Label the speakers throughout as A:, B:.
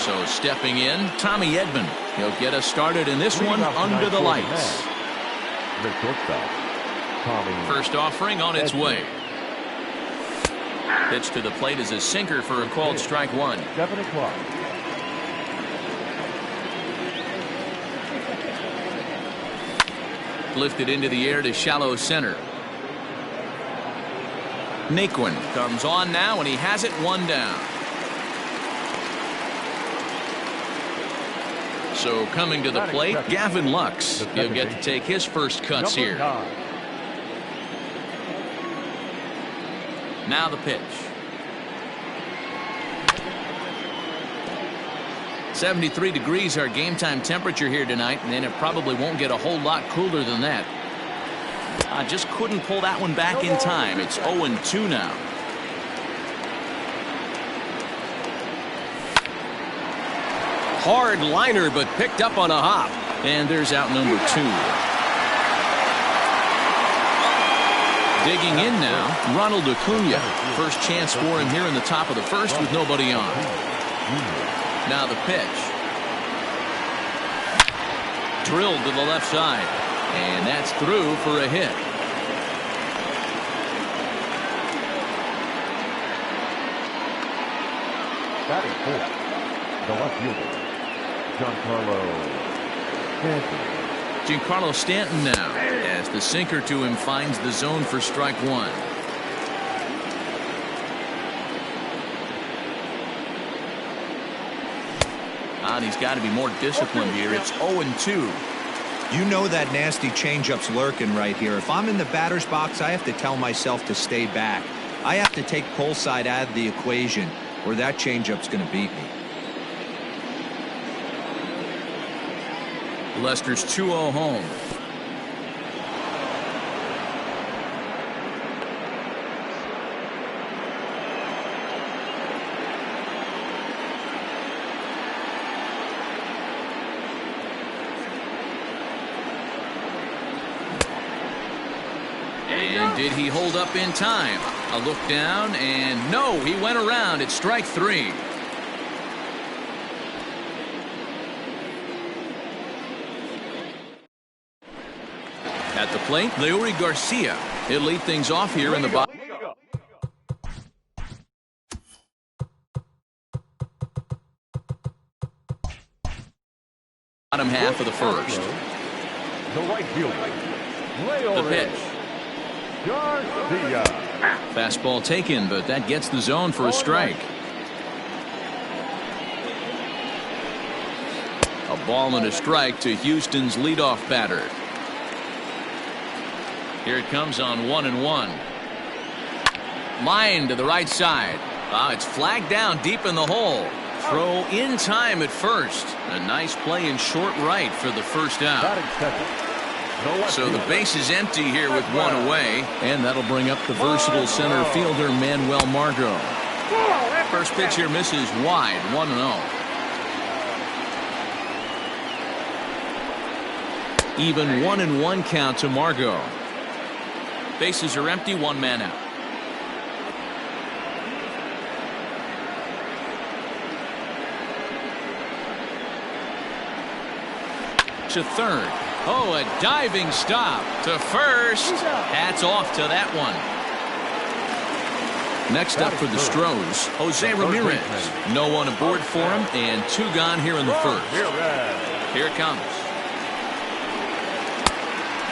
A: So stepping in, Tommy Edman. He'll get us started in this one under the lights.
B: The shortstop, Tommy.
A: First offering on its way. Pitch to the plate is a sinker for a called strike one.
B: 7 o'clock.
A: Lifted into the air to shallow center. Naquin comes on now, and he has it one down. So coming to the plate, Gavin Lux. He'll get to take his first cuts here. Now the pitch. 73 degrees our game time temperature here tonight, and it probably won't get a whole lot cooler than that. I just couldn't pull that one back in time. It's 0-2 now. Hard liner, but picked up on a hop. And there's out number 2. Digging in now, Ronald Acuna. First chance for him here in the top of the first with nobody on. Now the pitch. Drilled to the left side. And that's through for a hit.
B: Batting fourth, the left fielder,
A: Giancarlo Stanton now, as the sinker to him finds the zone for strike one. And he's got to be more disciplined here. It's 0-2.
C: You know that nasty changeup's lurking right here. If I'm in the batter's box, I have to tell myself to stay back. I have to take pull side out of the equation, or that changeup's going to beat me.
A: Lester's 2-0 home. And did he hold up in time? A look down, and no, he went around. It's strike 3. At the plate, Leury Garcia. He'll lead things off here in the bottom. Bottom half of the first.
B: The right fielder,
A: The pitch.
B: Garcia.
A: Fastball taken, but that gets the zone for a strike. A ball and a strike to Houston's leadoff batter. Here it comes on 1-1. Line to the right side. It's flagged down deep in the hole. Throw in time at first. A nice play in short right for the first out. So the base is empty here with one away, and that'll bring up the versatile center fielder Manuel Margot. First pitch here misses wide, 1-0. Even 1-1 count to Margot. Bases are empty, one man out. To third. Oh, a diving stop to first. Hats off to that one. Next up for the Stros, Jose Ramirez. No one aboard for him, and 2 gone here in the first. Here it comes.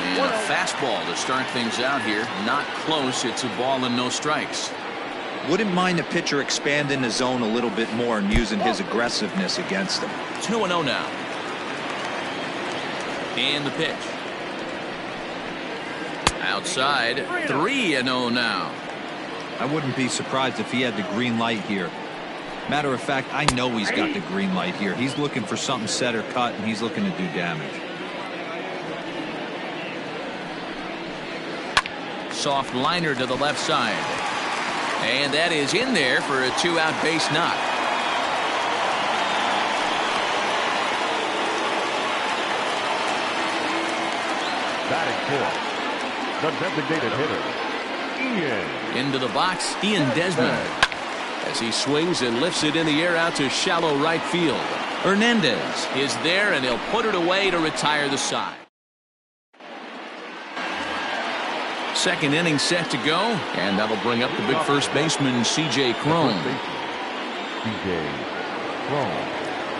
A: And a fastball to start things out here. Not close. It's a ball and no strikes.
C: Wouldn't mind the pitcher expanding the zone a little bit more and using his aggressiveness against him.
A: 2-0 now. And the pitch. Outside, 3-0 now.
C: I wouldn't be surprised if he had the green light here. Matter of fact, I know he's got the green light here. He's looking for something set or cut, and he's looking to do damage.
A: Soft liner to the left side. And that is in there for a 2-out base knock.
B: Batting fourth, the designated hitter, Ian.
A: Into the box, Ian Desmond. as he swings and lifts it in the air out to shallow right field. Hernandez is there, and he'll put it away to retire the side. Second inning set to go, and that'll bring up the big first baseman, C.J. Cron.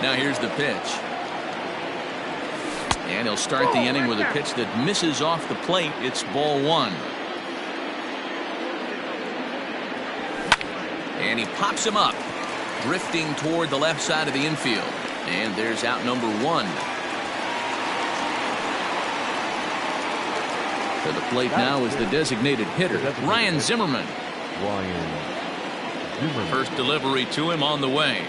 A: Now here's the pitch. And he'll start the inning with a pitch that misses off the plate. It's ball one. And he pops him up, drifting toward the left side of the infield. And there's out number one. To the plate now is the designated hitter, Ryan Zimmerman. First delivery to him on the way.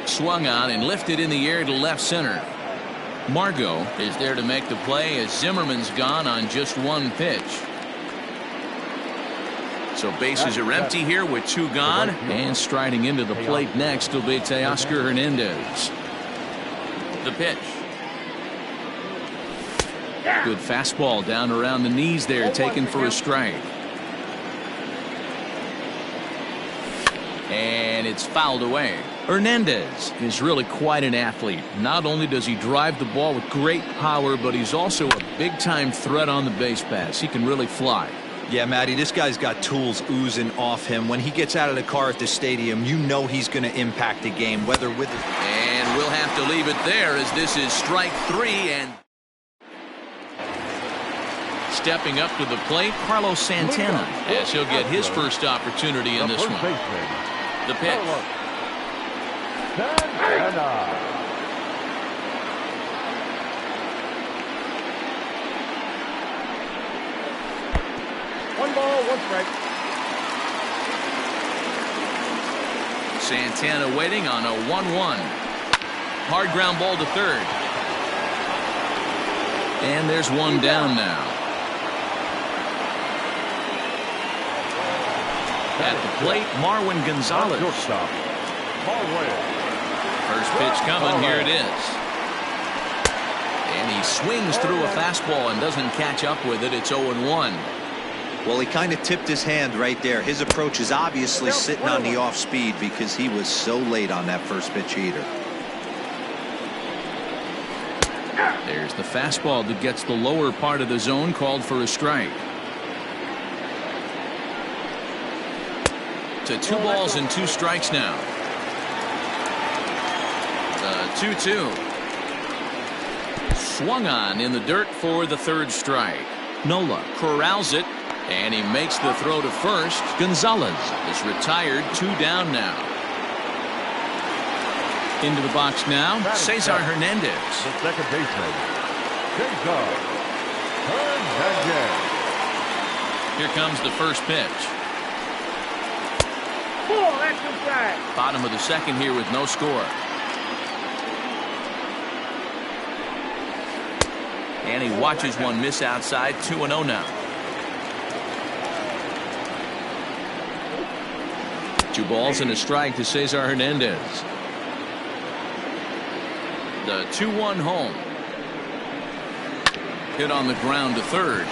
A: Swung on and lifted in the air to left center. Margot is there to make the play as Zimmerman's gone on just one pitch. So bases are empty here with two gone, and striding into the plate next will be Teoscar Hernandez. The pitch. Good fastball down around the knees there, taken for a strike. And it's fouled away. Hernandez is really quite an athlete. Not only does he drive the ball with great power, but he's also a big-time threat on the base pass. He can really fly.
C: Yeah, Matty, this guy's got tools oozing off him. When he gets out of the car at the stadium, you know he's going to impact the game, whether with his...
A: And we'll have to leave it there as this is strike three. And stepping up to the plate, Carlos Santana, as he'll get his first opportunity in this one. The pitch.
B: One ball, one strike.
A: Santana waiting on a 1-1. Hard ground ball to third. And there's one down now. At the plate, Marwin Gonzalez. First pitch coming, here it is. And he swings through a fastball and doesn't catch up with it. It's 0-1.
C: Well, he kind of tipped his hand right there. His approach is obviously sitting on the off speed because he was so late on that first pitch heater.
A: There's the fastball that gets the lower part of the zone, called for a strike. To 2 balls and 2 strikes now. The 2-2. Swung on in the dirt for the third strike. Nola corrals it, and he makes the throw to first. Gonzalez is retired, 2 down now. Into the box now, Cesar Hernandez.
B: The second baseman, Cesar Hernandez.
A: Here comes the first pitch.
B: That's inside.
A: Bottom of the second here with no score. And he watches one miss outside. 2-0 now. 2 balls and a strike to Cesar Hernandez. The 2-1 home. Hit on the ground to third.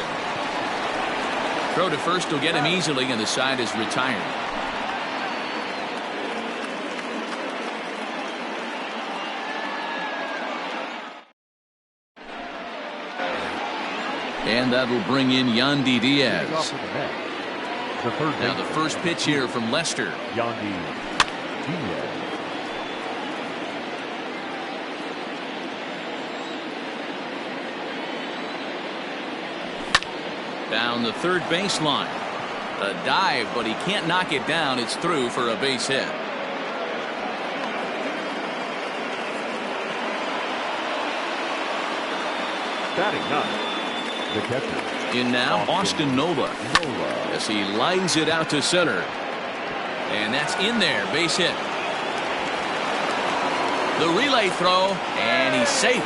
A: Throw to first will get him easily, and the side is retired. And that'll bring in Yandy Diaz. Now the first pitch here from Lester.
B: Yandy Diaz.
A: Down the third baseline. A dive, but he can't knock it down. It's through for a base hit.
B: Batting ninth, the catcher.
A: In now, Austin Nola, as he lines it out to center. And that's in there, base hit. The relay throw, and he's safe.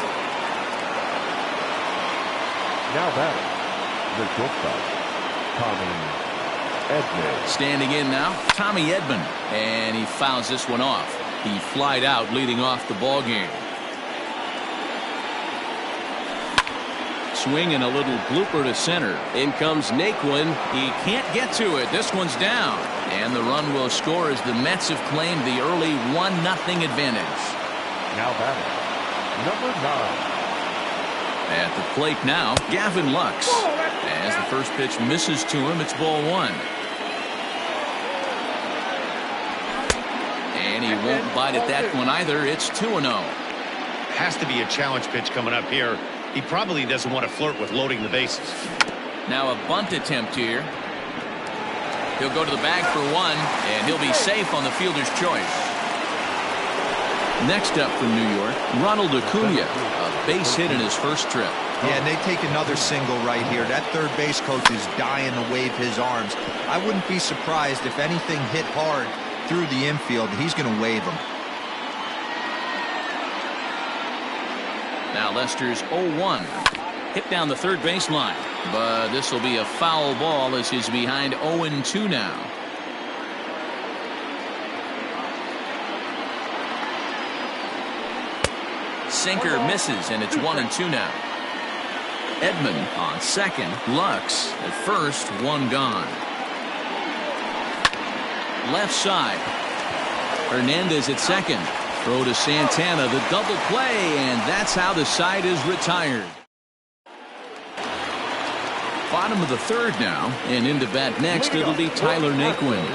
B: Now batting, the shortstop, Tommy Edman.
A: Standing in now, Tommy Edman, and he fouls this one off. He flied out, leading off the ball game. Swing and a little blooper to center. In comes Naquin. He can't get to it. This one's down. And the run will score as the Mets have claimed the early 1-0 advantage.
B: Now batting, number 9.
A: At the plate now, Gavin Lux. As the first pitch misses to him, it's ball 1. And he won't bite at that one either. It's 2-0.
D: Has to be a challenge pitch coming up here. He probably doesn't want to flirt with loading the bases.
A: Now a bunt attempt here. He'll go to the bag for 1, and he'll be safe on the fielder's choice. Next up from New York, Ronald Acuna, a base hit in his first trip.
C: Yeah, and they take another single right here. That third base coach is dying to wave his arms. I wouldn't be surprised if anything hit hard through the infield. He's going to wave them.
A: Now Lester's 0-1. Hit down the third baseline. But this will be a foul ball as he's behind 0-2 now. Sinker misses, and it's 1-2 now. Edman on second. Lux at first. 1 gone. Left side. Hernandez at second. Throw to Santana, the double play, and that's how the side is retired. Bottom of the third now, and into bat next, it'll be Tyler Naquin.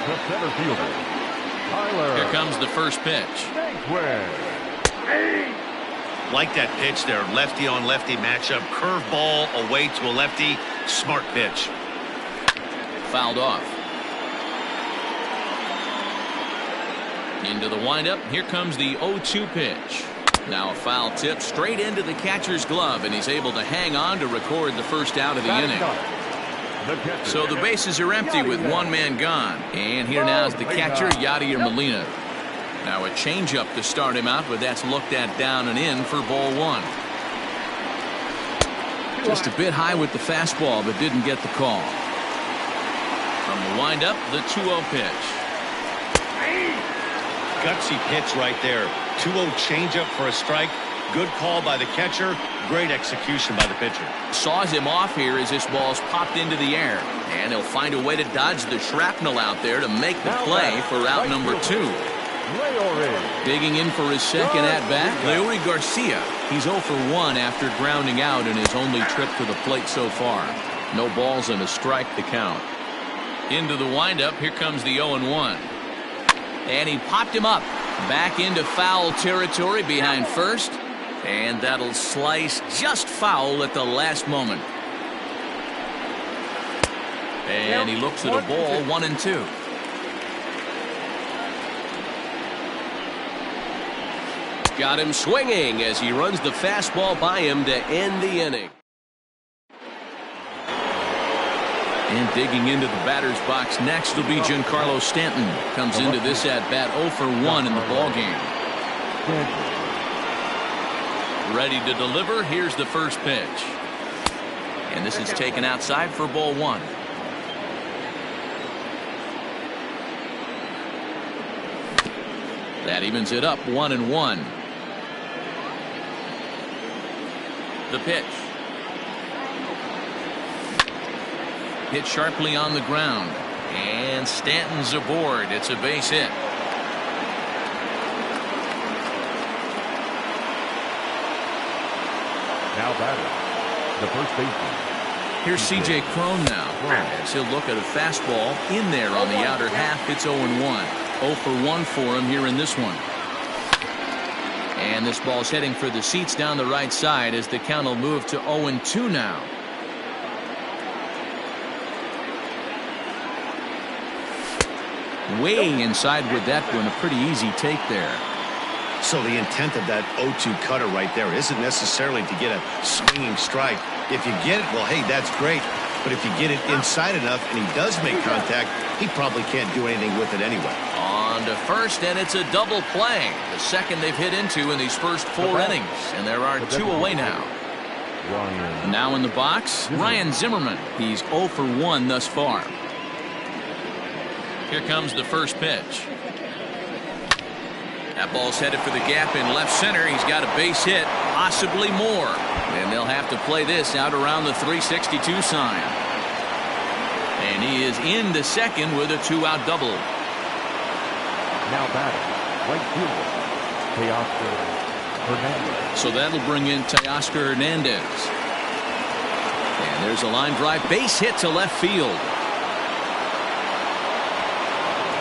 B: The center fielder, Tyler.
A: Here comes the first pitch.
D: Like that pitch there, lefty on lefty matchup, curveball away to a lefty, smart pitch.
A: Fouled off. Into the windup. Here comes the 0-2 pitch. Now a foul tip straight into the catcher's glove, and he's able to hang on to record the first out of the inning. So the bases are empty with 1 man gone. And here now is the catcher, Yadier Molina. Now a changeup to start him out, but that's looked at down and in for ball 1. Just a bit high with the fastball, but didn't get the call. From the windup, the 2-0 pitch.
D: Gutsy pitch right there. 2-0 changeup for a strike. Good call by the catcher. Great execution by the pitcher.
A: Saws him off here as this ball's popped into the air. And he'll find a way to dodge the shrapnel out there to make the play for out number 2. Digging in for his second at-bat, Leury Garcia. He's 0 for 1 after grounding out in his only trip to the plate so far. No balls and a strike to count. Into the windup, here comes the 0-1. And he popped him up. Back into foul territory behind first. And that'll slice just foul at the last moment. And he looks at a ball, 1-2. Got him swinging as he runs the fastball by him to end the inning. And digging into the batter's box next will be Giancarlo Stanton. Comes into this at-bat 0 for 1 in the ballgame. Ready to deliver. Here's the first pitch. And this is taken outside for ball 1. That evens it up 1-1. The pitch. Hit sharply on the ground. And Stanton's aboard. It's a base hit.
B: Now batting, the first baseman.
A: Here's C.J. Cron now. As he'll look at a fastball in there on the outer half. It's 0-1. 0 for 1 for him here in this one. And this ball's heading for the seats down the right side as the count will move to 0-2 now. Way inside with that one. A pretty easy take there.
D: So the intent of that 0-2 cutter right there isn't necessarily to get a swinging strike. If you get it, well, hey, that's great. But if you get it inside enough and he does make contact, he probably can't do anything with it anyway.
A: On to first, and it's a double play. The second they've hit into in these first 4 innings. And there are 2 away now. Now in the box, Ryan Zimmerman. He's 0 for 1 thus far. Here comes the first pitch. That ball's headed for the gap in left center. He's got a base hit, possibly more. And they'll have to play this out around the 362 sign. And And he is into second with a 2-out double.
B: Now batting, right fielder, Teoscar Hernandez.
A: So that'll bring in Teoscar Hernandez. And there's a line drive, base hit to left field.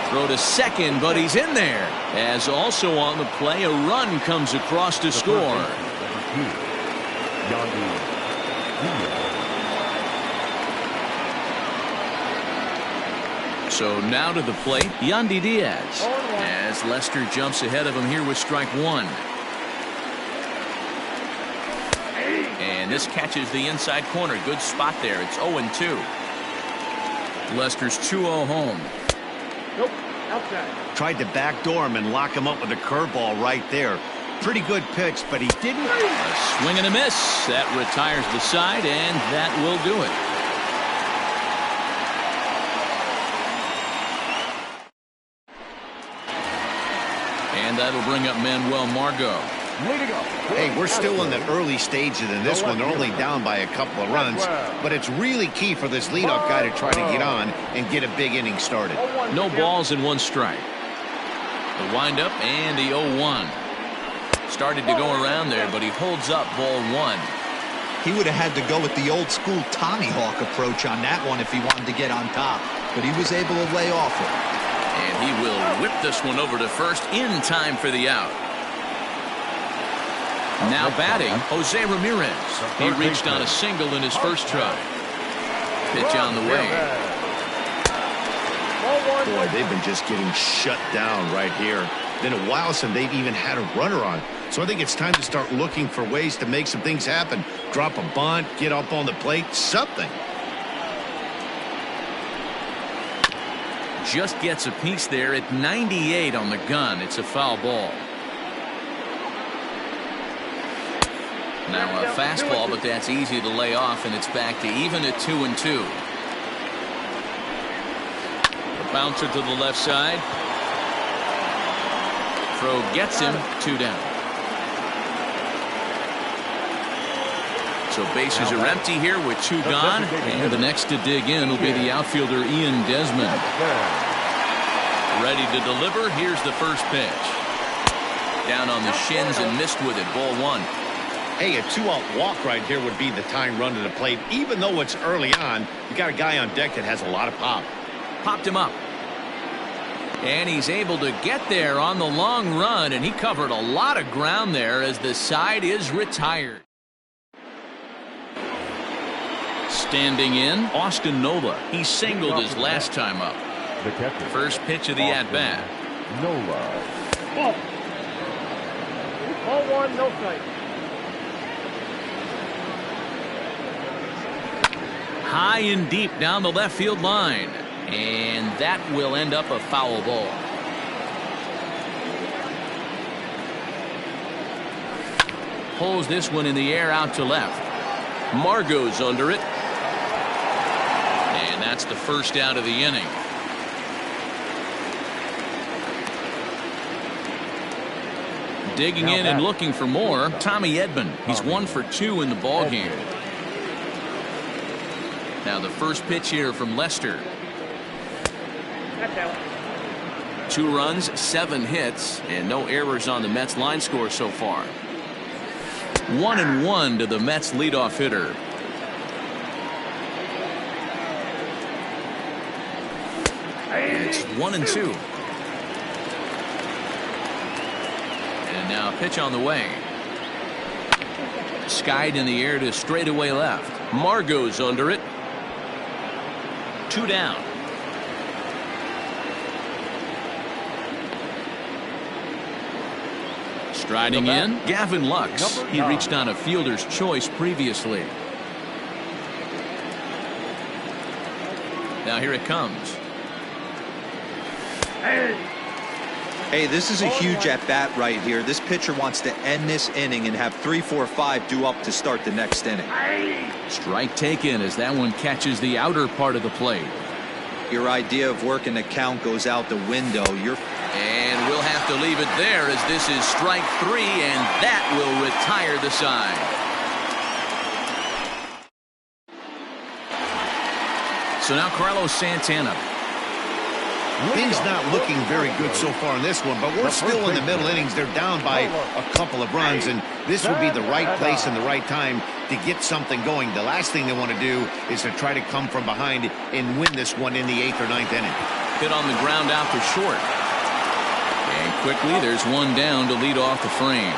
A: Throw to second, but he's in there. As also on the play, a run comes across to score. So now to the plate, Yandy Diaz. As Lester jumps ahead of him here with strike one. And this catches the inside corner. Good spot there. It's 0-2. Lester's 2-0 home.
E: Nope, outside.
D: Tried to backdoor him and lock him up with a curveball right there. Pretty good pitch, but he didn't.
A: A swing and a miss. That retires the side, and that will do it. And that'll bring up Manuel Margot.
D: Hey, we're still in the early stages in this one. They're only down by a couple of runs, but it's really key for this leadoff guy to try to get on and get a big inning started.
A: No balls and 1 strike. The windup and the 0-1. Started to go around there, but he holds up ball 1.
C: He would have had to go with the old school Tommy Hawk approach on that one if he wanted to get on top, but he was able to lay off it.
A: And he will whip this one over to first in time for the out. Now batting, Jose Ramirez. He reached on a single in his first try. Pitch on the way.
D: Boy, they've been just getting shut down right here. Been a while since they've even had a runner on. So I think it's time to start looking for ways to make some things happen. Drop a bunt, get up on the plate, something.
A: Just gets a piece there at 98 on the gun. It's a foul ball. Now a fastball, but that's easy to lay off, and it's back to even at 2-2. The bouncer to the left side. Throw gets him, 2 down. So bases are empty here with 2 gone, and the next to dig in will be the outfielder Ian Desmond. Ready to deliver. Here's the first pitch. Down on the shins and missed with it. Ball 1.
D: Hey, a 2-out walk right here would be the tying run to the plate. Even though it's early on, you got a guy on deck that has a lot of pop.
A: Popped him up. And he's able to get there on the long run, and he covered a lot of ground there as the side is retired. Standing in, Austin Nola. He singled his last time up. First pitch of the at-bat.
B: Nola.
E: Ball 1, no strike.
A: High and deep down the left field line. And that will end up a foul ball. Pulls this one in the air out to left. Margot's under it. And that's the first out of the inning. Digging in and looking for more, Tommy Edman. He's 1 for 2 in the ballgame. Now the first pitch here from Lester. 2 runs, 7 hits, and no errors on the Mets line score so far. 1-1 to the Mets leadoff hitter. And it's 1-2. And now a pitch on the way. Skied in the air to straightaway left. Margot's under it. 2 down. Striding in, Gavin Lux. He reached on a fielder's choice previously. Now here it comes.
C: Hey, this is a huge at-bat right here. This pitcher wants to end this inning and have 3, 4, 5 due up to start the next inning.
A: Strike taken as that one catches the outer part of the plate.
C: Your idea of working the count goes out the window.
A: And we'll have to leave it there as this is strike 3, and that will retire the side. So now Carlos Santana.
D: Things not looking very good so far in this one, but we're still in the middle innings. They're down by a couple of runs, and this would be the right place and the right time to get something going. The last thing they want to do is to try to come from behind and win this one in the 8th or 9th inning.
A: Hit on the ground out for short. And quickly, there's one down to lead off the frame.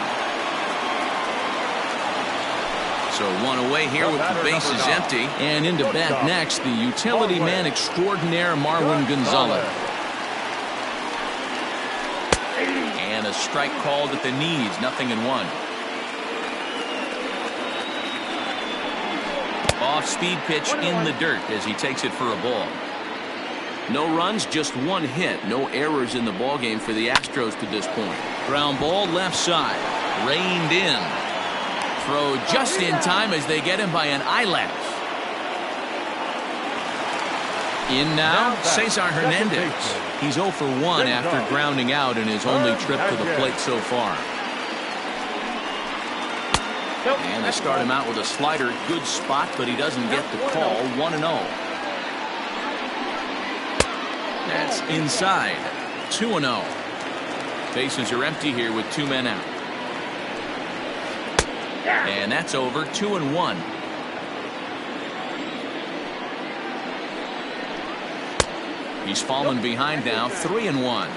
A: So one away here with the bases empty. And into bat next, the utility man extraordinaire, Marwin Gonzalez. And a strike called at the knees, 0-1. Off-speed pitch in the dirt as he takes it for a ball. No runs, just one hit. No errors in the ballgame for the Astros to this point. Ground ball left side. Reined in. Throw just in time as they get him by an eyelash. In now, Cesar Hernandez. He's 0 for 1 after grounding out in his only trip to the plate so far. And they start him out with a slider. Good spot, but he doesn't get the call. 1-0. That's inside. 2-0. Bases are empty here with 2 men out. And that's over. 2-1. He's fallen behind now. 3-1.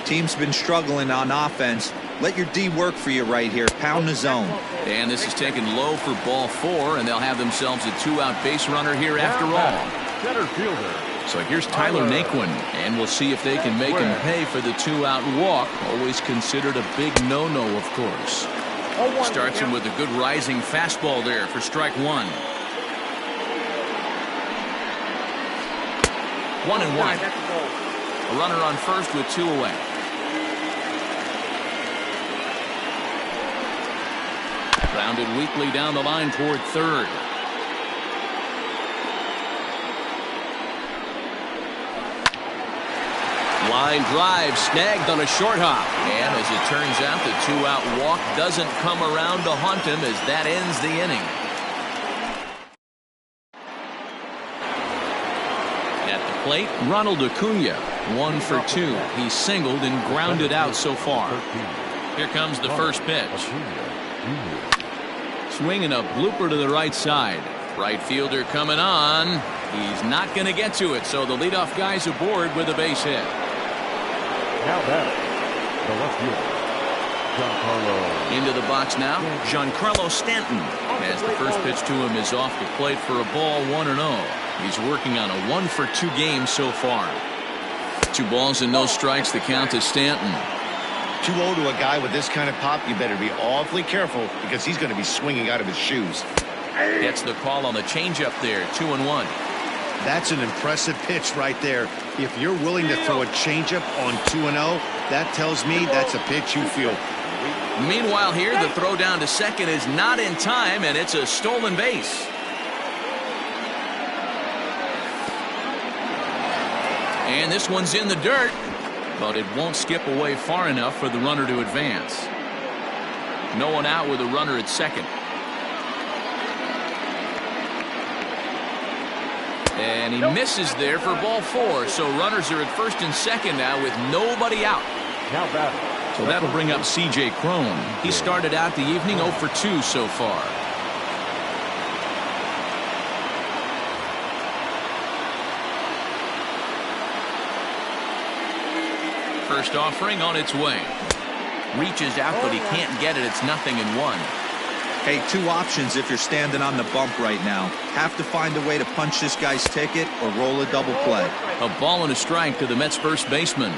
C: Team's been struggling on offense. Let your D work for you right here. Pound the zone.
A: And this is taken low for ball 4, and they'll have themselves a 2-out base runner here after all.
B: Center fielder.
A: So here's Tyler Naquin, and we'll see if they can make him pay for the 2-out walk. Always considered a big no-no, of course. Starts him with a good rising fastball there for strike 1. 1-1. A runner on first with 2 away. Grounded weakly down the line toward third. Line drive snagged on a short hop. And as it turns out, the 2-out walk doesn't come around to haunt him as that ends the inning. At the plate, Ronald Acuna, 1 for 2. He's singled and grounded out so far. Here comes the first pitch. Swinging a blooper to the right side. Right fielder coming on. He's not going to get to it, so the leadoff guy's aboard with a base hit.
B: Now batting, the left fielder, Giancarlo.
A: Into the box now, Giancarlo Stanton. As the first pitch to him is off the plate for a ball, 1-0. He's working on a 1 for 2 game so far. 2 balls and no strikes. The count to Stanton.
D: 2-0 to a guy with this kind of pop, you better be awfully careful because he's going to be swinging out of his shoes.
A: Gets the call on the changeup there. 2-1.
D: That's an impressive pitch right there. If you're willing to throw a changeup on 2-0, that tells me that's a pitch you feel.
A: Meanwhile here, the throw down to second is not in time, and it's a stolen base. And this one's in the dirt, but it won't skip away far enough for the runner to advance. No one out with a runner at second. And he misses there for ball 4. So runners are at first and second now with nobody out.
B: Now batting.
A: So that'll bring up C.J. Cron. He started out the evening 0 for 2 so far. First offering on its way. Reaches out, but he can't get it. It's 0-1.
C: Hey, 2 options if you're standing on the bump right now. Have to find a way to punch this guy's ticket or roll a double play.
A: A ball and a strike to the Mets first baseman.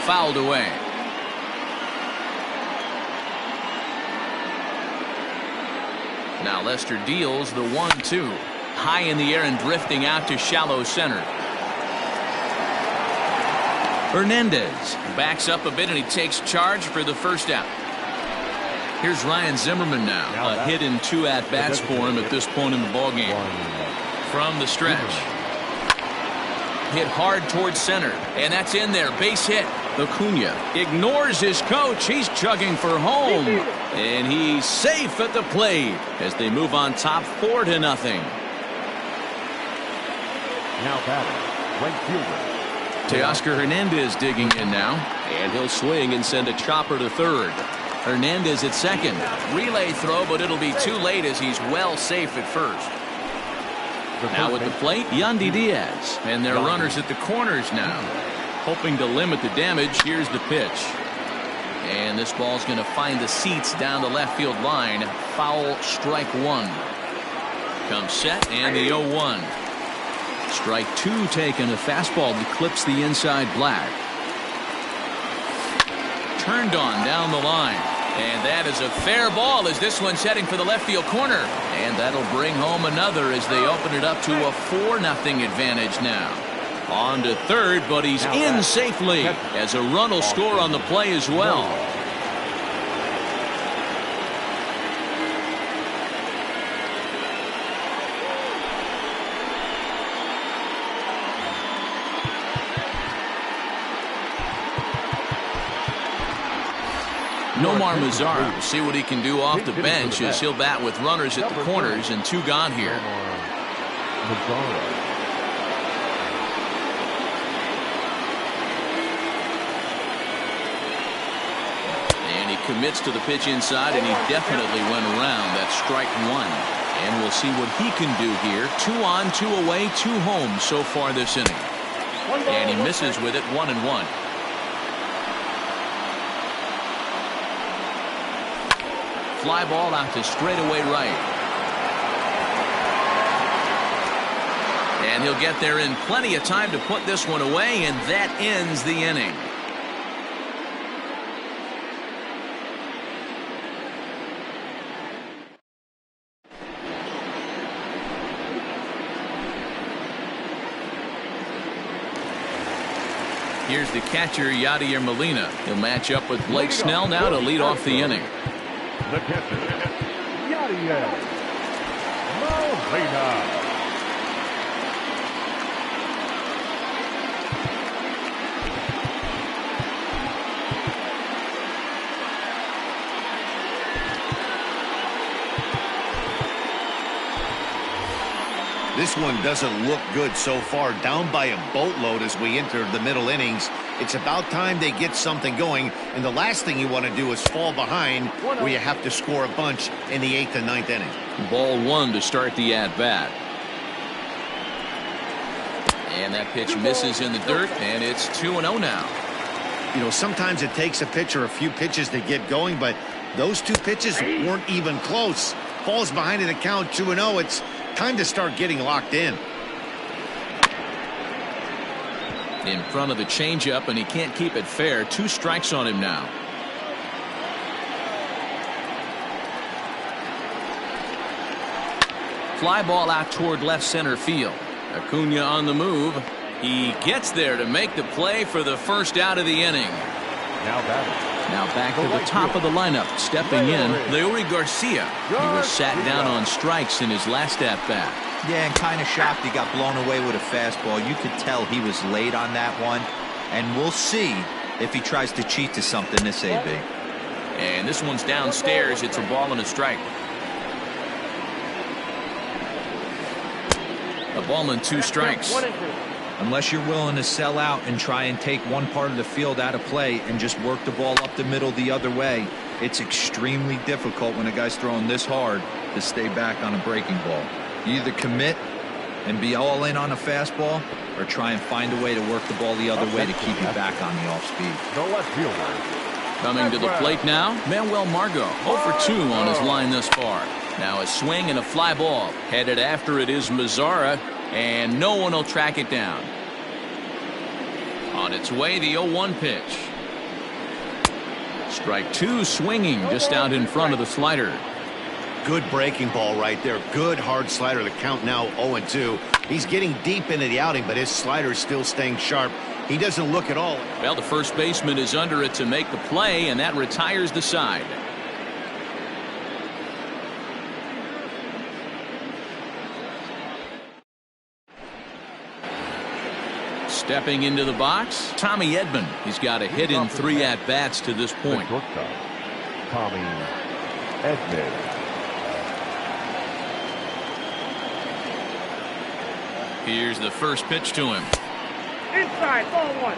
A: Fouled away. Now Lester deals the 1-2. High in the air and drifting out to shallow center. Hernandez backs up a bit and he takes charge for the first out. Here's Ryan Zimmerman now. A hit in 2 at-bats for him at this point in the ballgame. From the stretch. Hit hard towards center. And that's in there. Base hit. Acuna ignores his coach. He's chugging for home. And he's safe at the plate as they move on top 4-0.
B: Now batting, right fielder.
A: Teoscar Hernandez digging in now, and he'll swing and send a chopper to third. Hernandez at second. Relay throw, but it'll be too late as he's well safe at first. Now at the plate, Yandy Diaz, and their runners at the corners now. Hoping to limit the damage, here's the pitch. And this ball's going to find the seats down the left field line. Foul, strike one. Comes set, and the 0-1. Strike two taken. A fastball that clips the inside black. Turned on down the line. And that is a fair ball as this one's heading for the left field corner. And that'll bring home another as they open it up to a 4-0 advantage now. On to third, but he's in safely as a run will score on the play as well. Nomar Mazara will see what he can do off the bench as he'll bat with runners at the corners and two gone here. And he commits to the pitch inside, and he definitely went around. That's strike one. And we'll see what he can do here. 2 on, 2 away, 2 home so far this inning. And he misses with it, 1-1. Fly ball out to straightaway right. And he'll get there in plenty of time to put this one away, and that ends the inning. Here's the catcher, Yadier Molina. He'll match up with Blake Snell now to lead off the inning.
B: The catcher, Yadier Molina.
D: This one doesn't look good so far. Down by a boatload as we enter the middle innings. It's about time they get something going, and the last thing you want to do is fall behind where you have to score a bunch in the 8th and 9th inning.
A: Ball one to start the at-bat. And that pitch misses in the dirt, and it's 2-0 now.
D: You know, sometimes it takes a pitcher a few pitches to get going, but those 2 pitches weren't even close. Falls behind in the count, 2-0. It's time to start getting locked in.
A: In front of the changeup, and he can't keep it fair. 2 strikes on him now. Fly ball out toward left center field. Acuna on the move. He gets there to make the play for the first out of the inning. Now back to the top of the lineup. Stepping in, Leury Garcia. He was sat down on strikes in his last at-bat.
C: Yeah, and kind of shocked he got blown away with a fastball. You could tell he was late on that one. And we'll see if he tries to cheat to something this AB.
A: And this one's downstairs. It's a ball and a strike. A ball and 2 strikes.
C: Unless you're willing to sell out and try and take one part of the field out of play and just work the ball up the middle the other way, it's extremely difficult when a guy's throwing this hard to stay back on a breaking ball. You either commit and be all in on a fastball or try and find a way to work the ball the other way to keep you back on the off speed.
B: The left fielder.
A: Coming to the plate now, Manuel Margot, 0 for 2 on his line thus far. Now a swing and a fly ball. Headed after it is Mazara, and no one will track it down. On its way, the 0-1 pitch. Strike 2, swinging just out in front of the slider.
D: Good breaking ball right there. Good hard slider. The count now 0-2. He's getting deep into the outing, but his slider is still staying sharp. He doesn't look at all.
A: Well, the first baseman is under it to make the play, and that retires the side. Stepping into the box, Tommy Edman. He's got a hit in 3 at-bats to this point.
B: Tommy Edmund.
A: Here's the first pitch to him.
E: Inside, ball one.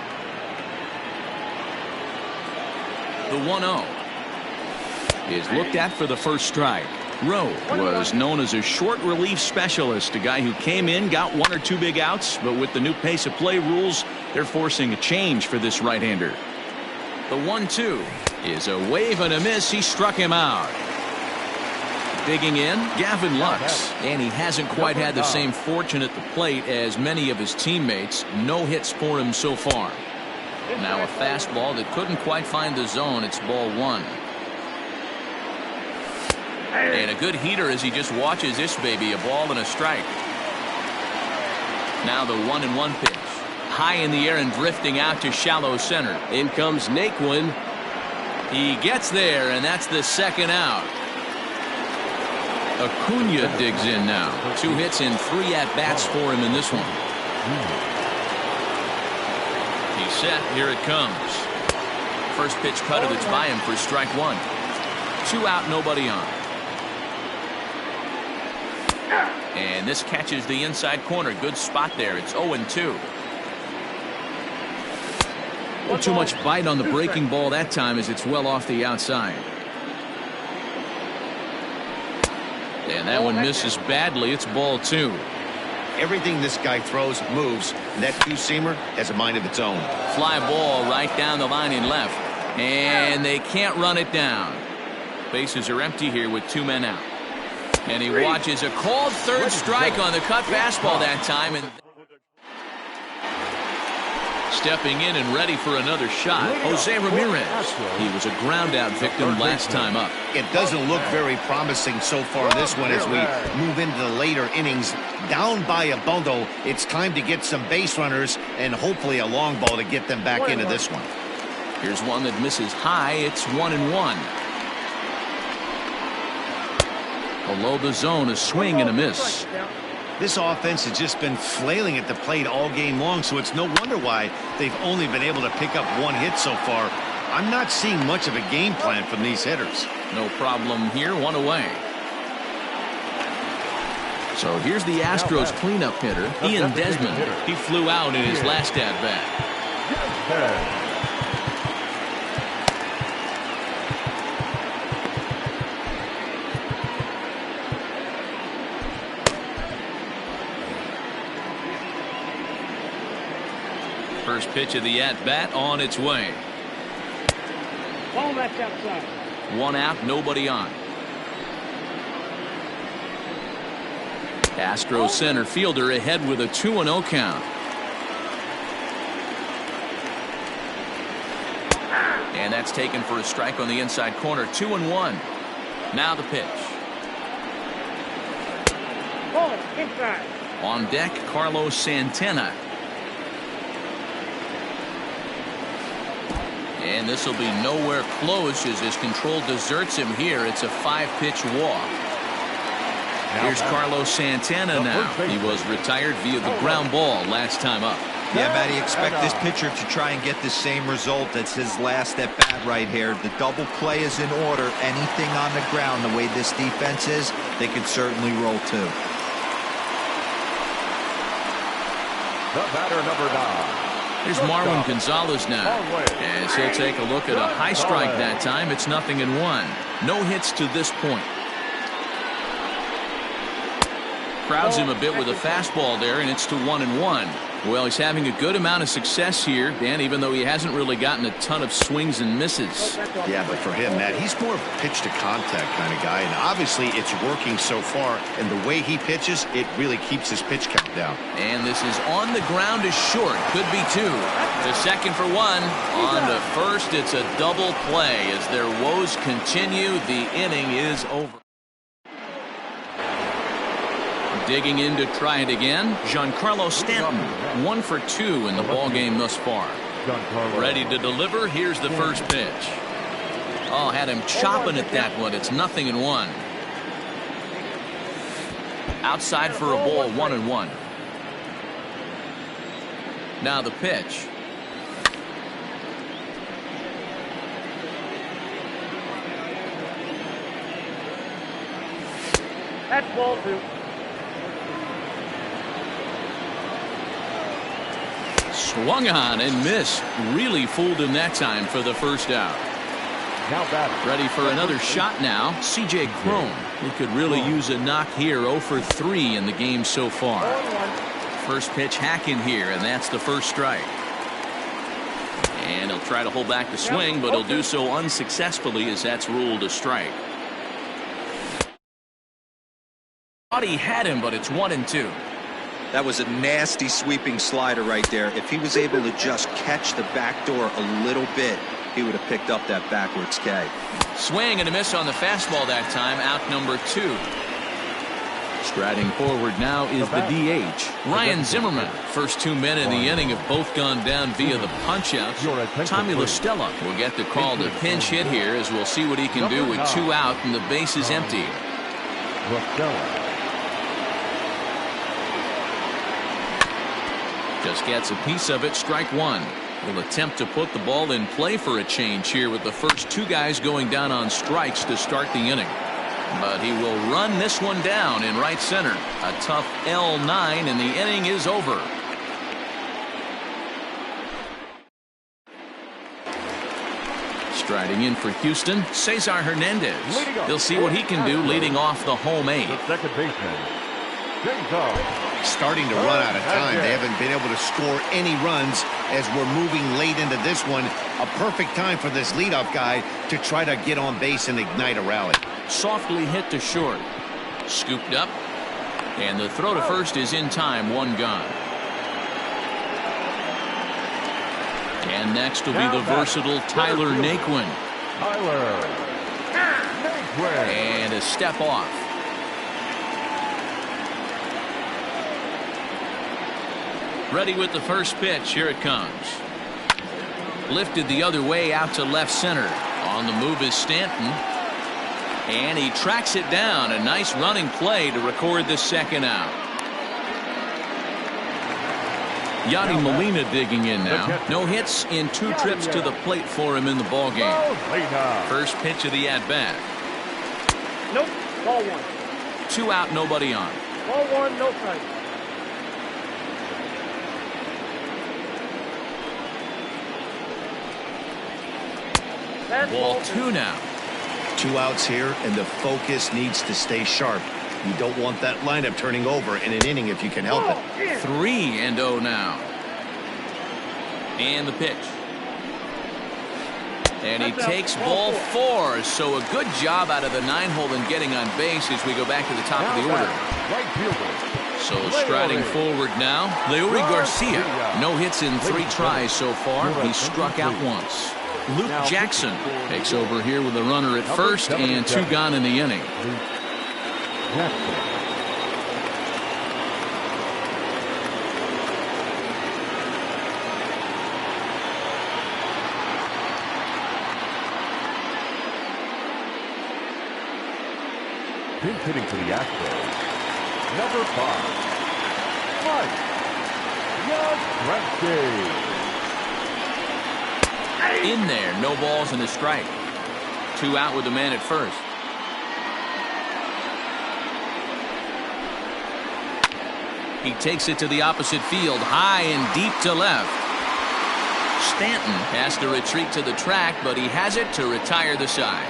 A: The 1-0 is looked at for the first strike. Rowe was known as a short relief specialist, a guy who came in, got 1 or 2 big outs, but with the new pace of play rules, they're forcing a change for this right-hander. The 1-2 is a wave and a miss. He struck him out. Digging in, Gavin Lux, and he hasn't quite had the same fortune at the plate as many of his teammates. No hits for him so far. Now a fastball that couldn't quite find the zone. It's ball 1. And a good heater as he just watches this baby, a ball and a strike. Now the 1-1 pitch. High in the air and drifting out to shallow center. In comes Naquin. He gets there, and that's the second out. Acuna digs in now. 2 hits and 3 at-bats for him in this one. He's set. Here it comes. First pitch cutter that's by him for strike 1. 2 out, nobody on. And this catches the inside corner. Good spot there. It's 0-2. Not too much bite on the breaking ball that time as it's well off the outside. And that one misses badly. It's ball 2.
D: Everything this guy throws moves, and that two-seamer has a mind of its own.
A: Fly ball right down the line in left. And they can't run it down. Bases are empty here with 2 men out. And he watches a called third strike on the cut fastball that time. And stepping in and ready for another shot, Jose Ramirez. He was a ground out victim last time up.
D: It doesn't look very promising so far in this one as we move into the later innings. Down by a bundle, it's time to get some base runners and hopefully a long ball to get them back into this one.
A: Here's one that misses high. It's 1-1. Below the zone, a swing and a miss.
D: This offense has just been flailing at the plate all game long, so it's no wonder why they've only been able to pick up 1 hit so far. I'm not seeing much of a game plan from these hitters.
A: No problem here, 1 away. So here's the Astros cleanup hitter, Ian Desmond. He flew out in his last at-bat. First pitch of the at-bat on its way.
E: Ball that's outside.
A: 1 out, nobody on. Astros center fielder ahead with a 2-0 count. And that's taken for a strike on the inside corner. 2-1. Now the pitch.
E: Ball inside.
A: On deck, Carlos Santana. And this will be nowhere close as his control deserts him here. It's a 5-pitch walk. Here's Carlos Santana now. He was retired via the ground ball last time up.
C: Yeah, Matty, expect this pitcher to try and get the same result as his last at-bat right here. The double play is in order. Anything on the ground, the way this defense is, they can certainly roll too.
B: The batter, number 9.
A: Here's Marwin Gonzalez now, as he'll take a look at a high strike that time. It's 0-1. No hits to this point. Crowds him a bit with a fastball there, and it's to 1-1. Well, he's having a good amount of success here, Dan, even though he hasn't really gotten a ton of swings and misses.
D: Yeah, but for him, Matt, he's more of a pitch-to-contact kind of guy, and obviously it's working so far, and the way he pitches, it really keeps his pitch count down.
A: And this is on the ground is short. Could be 2. To second for 1. On to first, it's a double play. As their woes continue, the inning is over. Digging in to try it again, Giancarlo Stanton. 1 for 2 in the ball game thus far. Ready to deliver. Here's the first pitch. Oh, had him chopping at that one. It's 0-1. Outside for a ball, 1-1. Now the pitch.
E: That's ball 2.
A: Swung on and missed. Really fooled him that time for the first out.
B: Now batting.
A: Ready for another shot now. CJ Cron. He could really use a knock here. 0 for 3 in the game so far. First pitch hacking here, and that's the first strike. And he'll try to hold back the swing, but he'll do so unsuccessfully as that's ruled a strike. Thought he had him, but it's 1-2.
C: That was a nasty sweeping slider right there. If he was able to just catch the back door a little bit, he would have picked up that backwards K.
A: Swing and a miss on the fastball that time. Out number 2. Striding forward now is the DH, Ryan Zimmerman. First 2 men in the inning have both gone down via the punch-outs. Tommy La Stella will get the call to pinch hit here, as we'll see what he can do with 2 out and the base is empty. Just gets a piece of it. Strike 1. Will attempt to put the ball in play for a change here with the first 2 guys going down on strikes to start the inning. But he will run this one down in right center. A tough L9, and the inning is over. Striding in for Houston, Cesar Hernandez. He'll see what he can do leading off the home 8.
B: The second baseman,
D: starting to run out of time. They haven't been able to score any runs as we're moving late into this one. A perfect time for this leadoff guy to try to get on base and ignite a rally.
A: Softly hit to short. Scooped up. And the throw to first is in time. 1 gone. And next will be the versatile Tyler Naquin. And a step off. Ready with the first pitch. Here it comes. Lifted the other way out to left center. On the move is Stanton. And he tracks it down. A nice running play to record the second out. Yadi Molina digging in now. No hits in 2 trips to the plate for him in the ballgame. First pitch of the at-bat.
E: Nope. Ball 1.
A: 2 out, nobody on.
E: Ball 1, no strike.
A: Ball 2 now.
D: 2 outs here, and the focus needs to stay sharp. You don't want that lineup turning over in an inning if you can help it.
A: 3-0 now. And the pitch. And he takes ball 4. So a good job out of the 9-hole in getting on base as we go back to the top of the order. So striding forward now, Leury Garcia. No hits in 3 tries so far. He struck out once. Luke Jackson takes over here with a runner at first and 2 gone in the inning.
B: Pinch hitting to the Astros, number 5, Mike Yastrzemski.
A: In there, no balls and a strike. 2 out with the man at first. He takes it to the opposite field, high and deep to left. Stanton has to retreat to the track, but he has it to retire the side.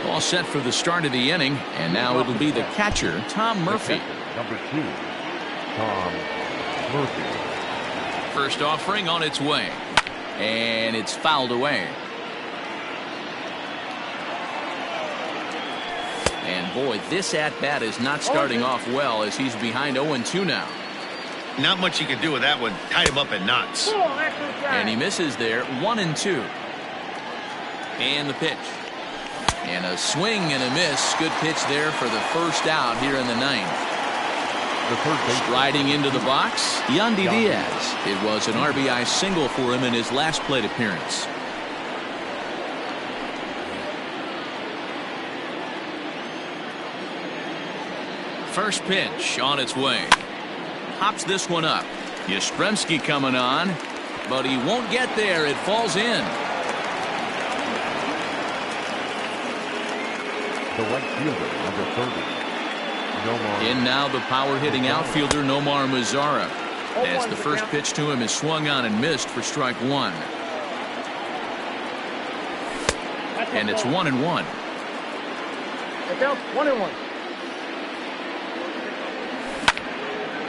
A: All set for the start of the inning, and now it'll be the catcher, Tom Murphy.
B: Number 2, Tom Murphy.
A: First offering on its way, and it's fouled away. And boy, this at-bat is not starting off well as he's behind 0-2 now.
D: Not much you can do with that one. Tied him up in knots.
A: And he misses there. 1-2. And the pitch. And a swing and a miss. Good pitch there for the first out here in the 9th. Striding into the box, Yandy Diaz. It was an RBI single for him in his last plate appearance. First pitch on its way. Pops this one up. Yastrzemski coming on, but he won't get there. It falls in.
B: The right fielder, number 30. Nomar.
A: In now the power-hitting outfielder Nomar Mazara, as the first pitch to him is swung on and missed for strike one. And it's 1-1.
E: It counts 1-1.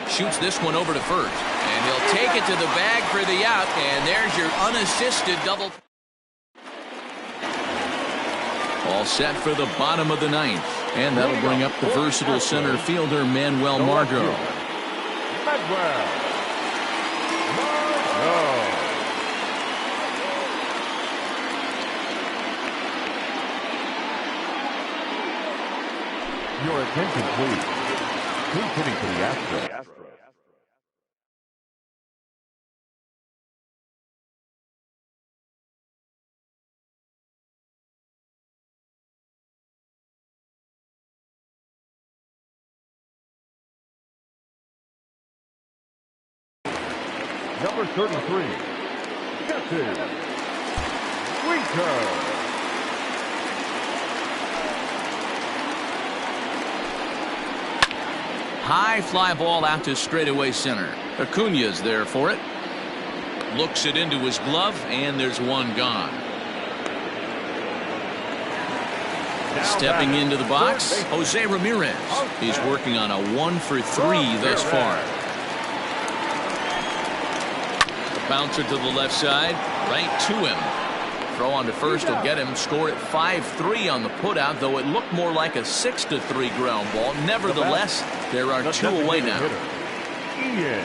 A: Shoots this one over to first, and he'll take it to the bag for the out, and there's your unassisted double. All set for the bottom of the ninth, and that'll bring up the versatile center fielder Manuel Margot.
B: Your attention, please. Who's hitting for the Astros? Number 33, Ctm Lg.
A: High fly ball out to straightaway center. Acuna's there for it. Looks it into his glove, and there's one gone. Stepping into the box, Jose Ramirez. He's working on a 1-for-3 thus far. The bouncer to the left side, right to him. Throw on to first will get him. Score at 5-3 on the putout, though it looked more like a 6-3 ground ball. Nevertheless, there are two away now.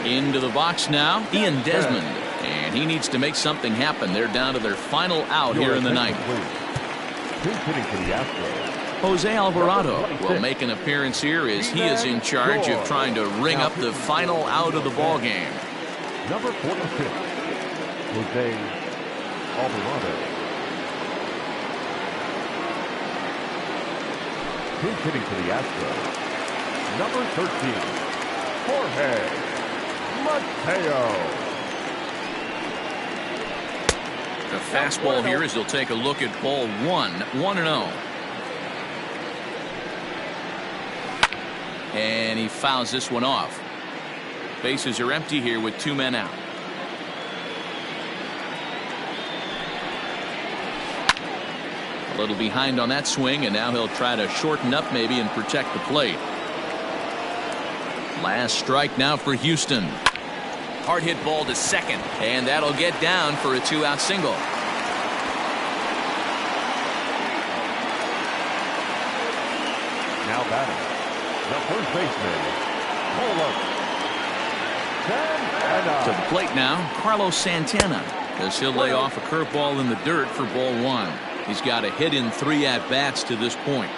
A: Into the box now, Ian Desmond. And he needs to make something happen. They're down to their final out here in the ninth. Jose Alvarado will make an appearance here as he is in charge of trying to ring up the final out of the ball game.
B: Number 46, Jose Alvarado. Who's hitting for the Astros? Number 13, Jorge Mateo.
A: The fastball here as he'll take a look at ball 1-0. And he fouls this one off. Bases are empty here with two men out. A little behind on that swing, and now he'll try to shorten up maybe and protect the plate. Last strike now for Houston. Hard hit ball to second, and that'll get down for a two-out single.
B: Now batting, the first baseman, Santana.
A: To the plate now, Carlos Santana, as he'll lay off a curveball in the dirt for ball one. He's got a hit in 3 at-bats to this point.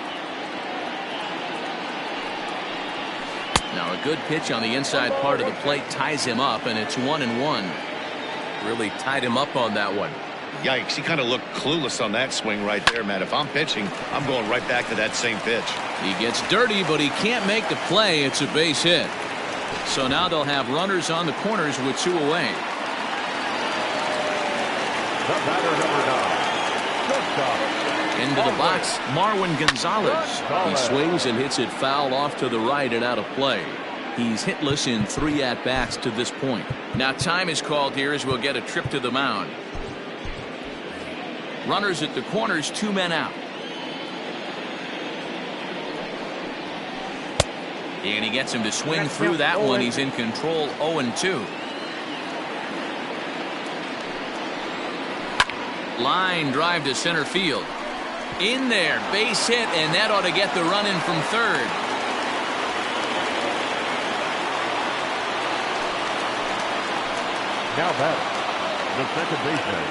A: Now a good pitch on the inside part of the plate ties him up, and it's 1-1. Really tied him up on that one.
D: Yikes, he kind of looked clueless on that swing right there, Matt. If I'm pitching, I'm going right back to that same pitch.
A: He gets dirty, but he can't make the play. It's a base hit. So now they'll have runners on the corners with 2 away.
B: The batter, number 9.
A: Into the box, Marwin Gonzalez. He swings and hits it foul off to the right and out of play. He's hitless in 3 at-bats to this point. Now time is called here as we'll get a trip to the mound. Runners at the corners, 2 men out. And he gets him to swing through that one. He's in control, 0-2. Line drive to center field. In there, base hit, and that ought to get the run in from third.
B: Now batting, the second baseman,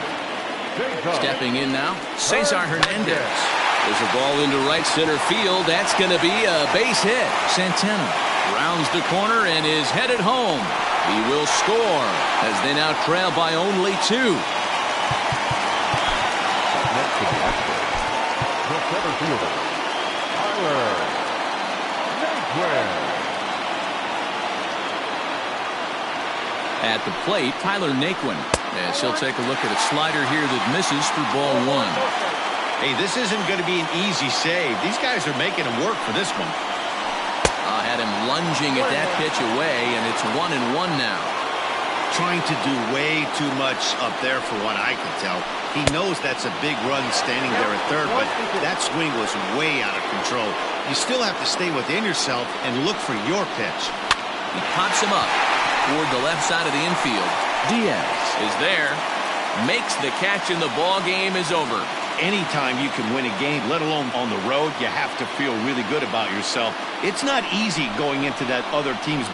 A: stepping in now, Cesar Hernandez. There's a ball into right center field. That's going to be a base hit. Santana rounds the corner and is headed home. He will score as they now trail by only 2.
B: Next to the Astros, the center fielder, Tyler Naquin.
A: At the plate, Tyler Naquin, as he'll take a look at a slider here that misses for ball one.
D: Hey, this isn't going to be an easy save. These guys are making him work for this one.
A: Had him lunging at that pitch away, and it's 1-1 now.
D: Trying to do way too much up there for what I can tell. He knows that's a big run standing there at third, but that swing was way out of control. You still have to stay within yourself and look for your pitch.
A: He pops him up toward the left side of the infield. Diaz is there, makes the catch, and the ball game is over.
F: Anytime you can win a game, let alone on the road, you have to feel really good about yourself. It's not easy going into that other team's